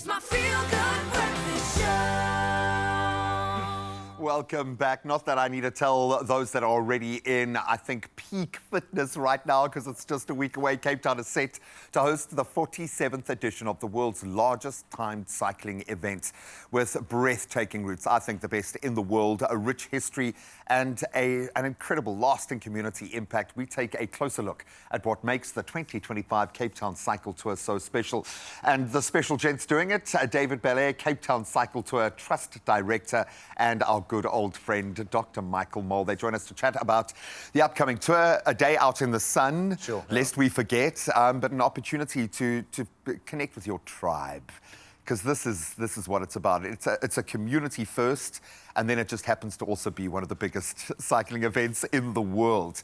It's my feel-good breakfast show. Welcome back. Not that I need to tell those that are already in, I think, peak fitness right now, because it's just a week away. Cape Town is set to host the 47th edition of the world's largest timed cycling event, with breathtaking routes, I think the best in the world, a rich history and an incredible lasting community impact. We take a closer look at what makes the 2025 Cape Town Cycle Tour so special. And the special gents doing it, David Belair, Cape Town Cycle Tour Trust Director, and our good old friend, Dr. Michael Mole. They join us to chat about the upcoming tour, a day out in the sun, lest we forget, but an opportunity to connect with your tribe. Because this is what it's about. It's a community first, and then it just happens to also be one of the biggest cycling events in the world.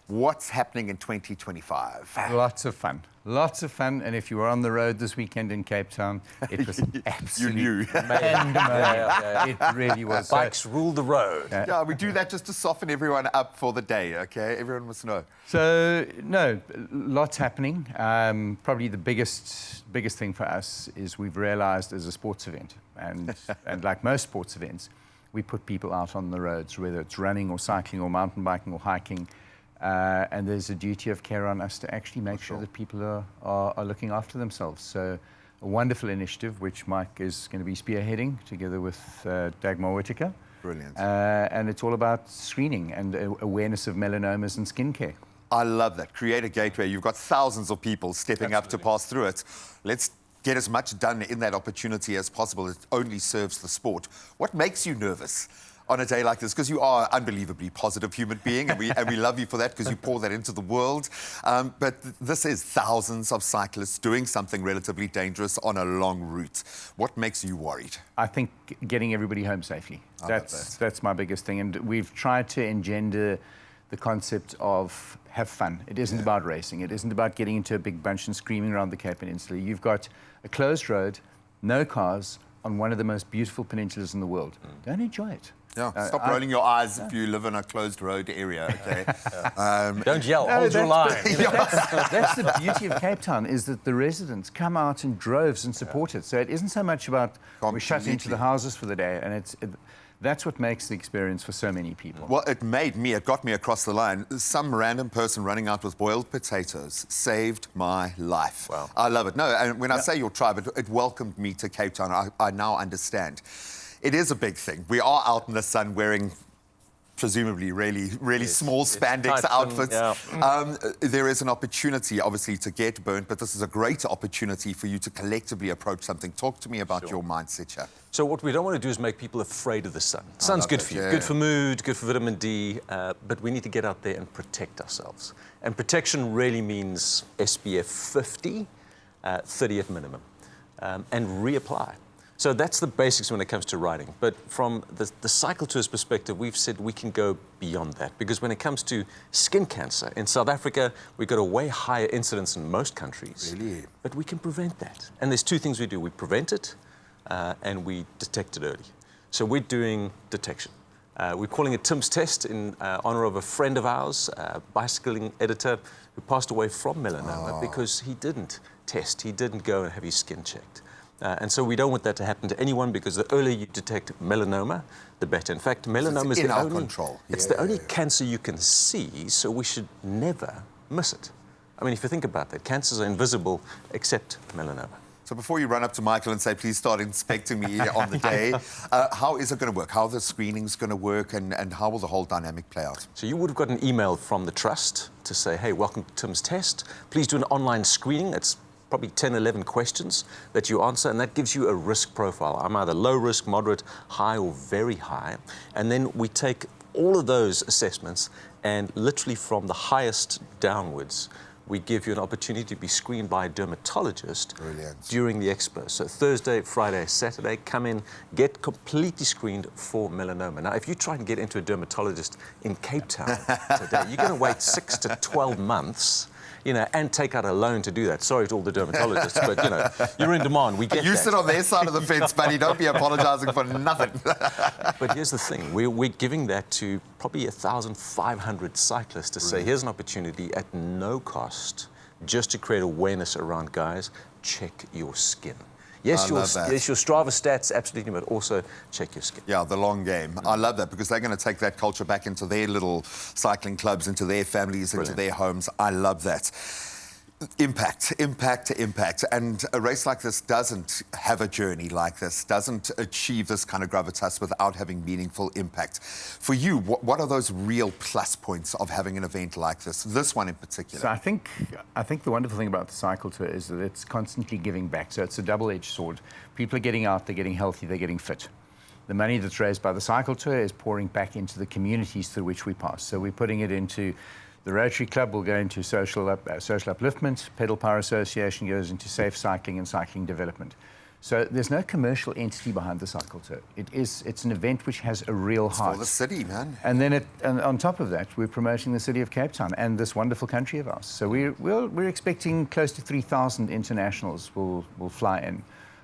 What's happening in 2025? Lots of fun. Lots of fun. And if you were on the road this weekend in Cape Town, it was absolutely You knew. pandemonium. It really was. Bikes rule the road. Yeah, we do that just to soften everyone up for the day, okay? Everyone must know. So, no, lots happening. Probably the biggest thing for us is we've realized as a sports event, and like most sports events, we put people out on the roads, whether it's running or cycling or mountain biking or hiking. And there's a duty of care on us to actually make sure that people are looking after themselves. So a wonderful initiative, which Mike is going to be spearheading together with Dagmar Whittaker. Brilliant. And it's all about screening and awareness of melanomas and skincare. I love that. Create a gateway. You've got thousands of people stepping up to pass through it. Let's get as much done in that opportunity as possible. It only serves the sport. What makes you nervous on a day like this? Because you are an unbelievably positive human being, and we love you for that, because you pour that into the world. But this is thousands of cyclists doing something relatively dangerous on a long route. What makes you worried? I think getting everybody home safely. That's my biggest thing. And we've tried to engender the concept of have fun. It isn't about racing. It isn't about getting into a big bunch and screaming around the Cape Peninsula. You've got a closed road, no cars, on one of the most beautiful peninsulas in the world. Go and enjoy it. Yeah, stop rolling your eyes if you live in a closed road area, okay? Don't yell, hold your line. That's the beauty of Cape Town, is that the residents come out in droves and support it. So it isn't so much about we're shut into the houses for the day, and that's what makes the experience for so many people. Well, it got me across the line. Some random person running out with boiled potatoes saved my life. Wow. I love it. No, and when I say your tribe, it welcomed me to Cape Town. I now understand. It is a big thing. We are out in the sun wearing presumably really small spandex outfits. There is an opportunity, obviously, to get burnt, but this is a great opportunity for you to collectively approach something. Talk to me about your mindset here. So what we don't want to do is make people afraid of the sun. Sun's good for you, good for mood, good for vitamin D, but we need to get out there and protect ourselves. And protection really means SPF 50, 30 at minimum, and reapply. So that's the basics when it comes to riding. But from the cycle tour's perspective, we've said we can go beyond that. Because when it comes to skin cancer, in South Africa, we've got a way higher incidence in most countries. Really? But we can prevent that. And there's two things we do. We prevent it, and we detect it early. So we're doing detection. We're calling it Tim's test in honor of a friend of ours, a bicycling editor, who passed away from melanoma because he didn't test. He didn't go and have his skin checked. And so we don't want that to happen to anyone, because the earlier you detect melanoma, the better. In fact, melanoma is in our control. It's the only cancer you can see, so we should never miss it. I mean, if you think about that, cancers are invisible except melanoma. So before you run up to Michael and say, please start inspecting me on the day, how is it going to work? How are the screenings going to work, and how will the whole dynamic play out? So you would have got an email from the trust to say, hey, welcome to Tim's test. Please do an online screening. It's probably 10, 11 questions that you answer, and that gives you a risk profile. I'm either low risk, moderate, high, or very high. And then we take all of those assessments, and literally from the highest downwards, we give you an opportunity to be screened by a dermatologist during the expo. So Thursday, Friday, Saturday, come in, get completely screened for melanoma. Now, if you try and get into a dermatologist in Cape Town today, you're going to wait 6 to 12 months, you know, and take out a loan to do that. Sorry to all the dermatologists, but, you know, you're in demand. We get You that. sit on their side of the fence, buddy. Don't be apologising for nothing. But here's the thing. We're giving that to probably 1,500 cyclists to say, here's an opportunity at no cost just to create awareness around, guys, check your skin. Yes, I love that. yes, your Strava stats, absolutely, but also check your skin. Yeah, the long game. I love that because they're going to take that culture back into their little cycling clubs, into their families, into their homes. I love that. Impact. And a race like this doesn't have a journey like this, doesn't achieve this kind of gravitas without having meaningful impact. For you, what are those real plus points of having an event like this one in particular? So I think the wonderful thing about the cycle tour is that it's constantly giving back. So it's a double-edged sword. People are getting out, they're getting healthy, they're getting fit. The money that's raised by the cycle tour is pouring back into the communities through which we pass. So we're putting it into the Rotary Club, will go into social upliftment. Pedal Power Association goes into safe cycling and cycling development. So there's no commercial entity behind the cycle tour. It's an event which has a real heart. For the city, man. And then and on top of that, we're promoting the city of Cape Town and this wonderful country of ours. So we're expecting close to 3,000 internationals will fly in.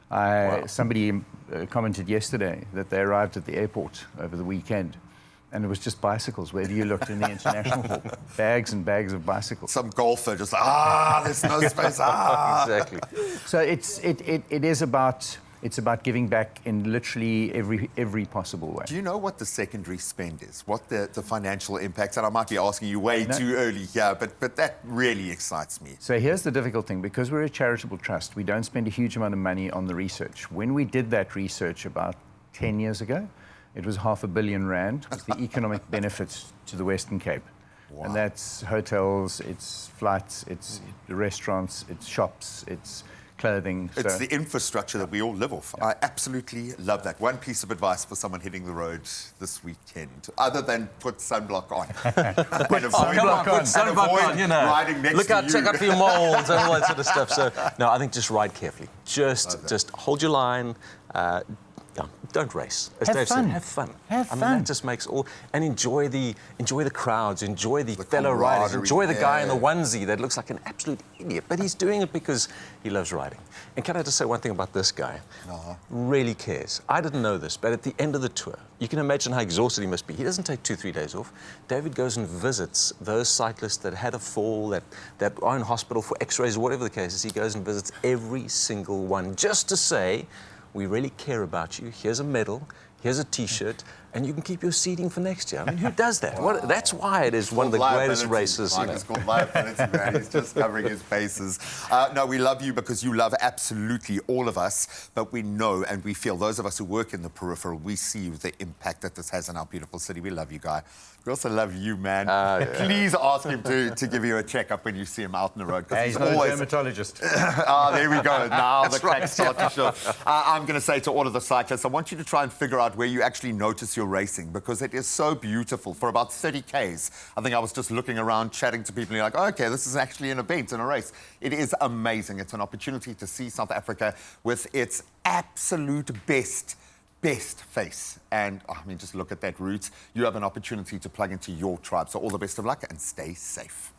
Wow. Somebody commented yesterday that they arrived at the airport over the weekend, and it was just bicycles. Wherever you looked in the international hall, bags and bags of bicycles. Some golfer just there's no space. Exactly. So it is about giving back in literally every possible way. Do you know what the secondary spend is? What the financial impact? And I might be asking you way too early here, but that really excites me. So here's the difficult thing. Because we're a charitable trust, we don't spend a huge amount of money on the research. When we did that research about 10 years ago, it was R500 million was the economic benefits to the Western Cape. Wow. And that's hotels, it's flights, it's restaurants, it's shops, it's clothing. It's the infrastructure that we all live off. I absolutely love that. One piece of advice for someone hitting the road this weekend, other than put sunblock on. Put Sunblock on, you know. Riding next Look to out, you. check out for your molds and all that sort of stuff. So, no, I think just ride carefully. Just hold your line. Don't race. As Have Dave fun. said, have fun. Have I mean, fun. that just makes all... And enjoy the crowds, enjoy the fellow riders, camaraderie, enjoy the guy in the yeah. onesie that looks like an absolute idiot, but he's doing it because he loves riding. And can I just say one thing about this guy? Really cares. I didn't know this, but at the end of the tour, you can imagine how exhausted he must be. He doesn't take 2-3 days off. David goes and visits those cyclists that had a fall, that are in hospital for x-rays, whatever the case is. He goes and visits every single one just to say, we really care about you. Here's a medal, here's a T-shirt, and you can keep your seating for next year. I mean, who does that? That's why it is one of the greatest races. You know. It's called liability, man. He's just covering his bases. No, we love you because you love absolutely all of us, but we know and we feel, those of us who work in the peripheral, we see the impact that this has in our beautiful city. We love you, Guy. We also love you, man. Please ask him to give you a checkup when you see him out on the road. Hey, he's not a dermatologist. There we go. Now the cracks start to show. I'm going to say to all of the cyclists, I want you to try and figure out where you actually notice your racing, because it is so beautiful. For about 30 Ks, I think I was just looking around, chatting to people, and you're like, okay, this is actually an event and a race. It is amazing. It's an opportunity to see South Africa with its absolute best face. And I mean, just look at that route. You have an opportunity to plug into your tribe. So all the best of luck and stay safe.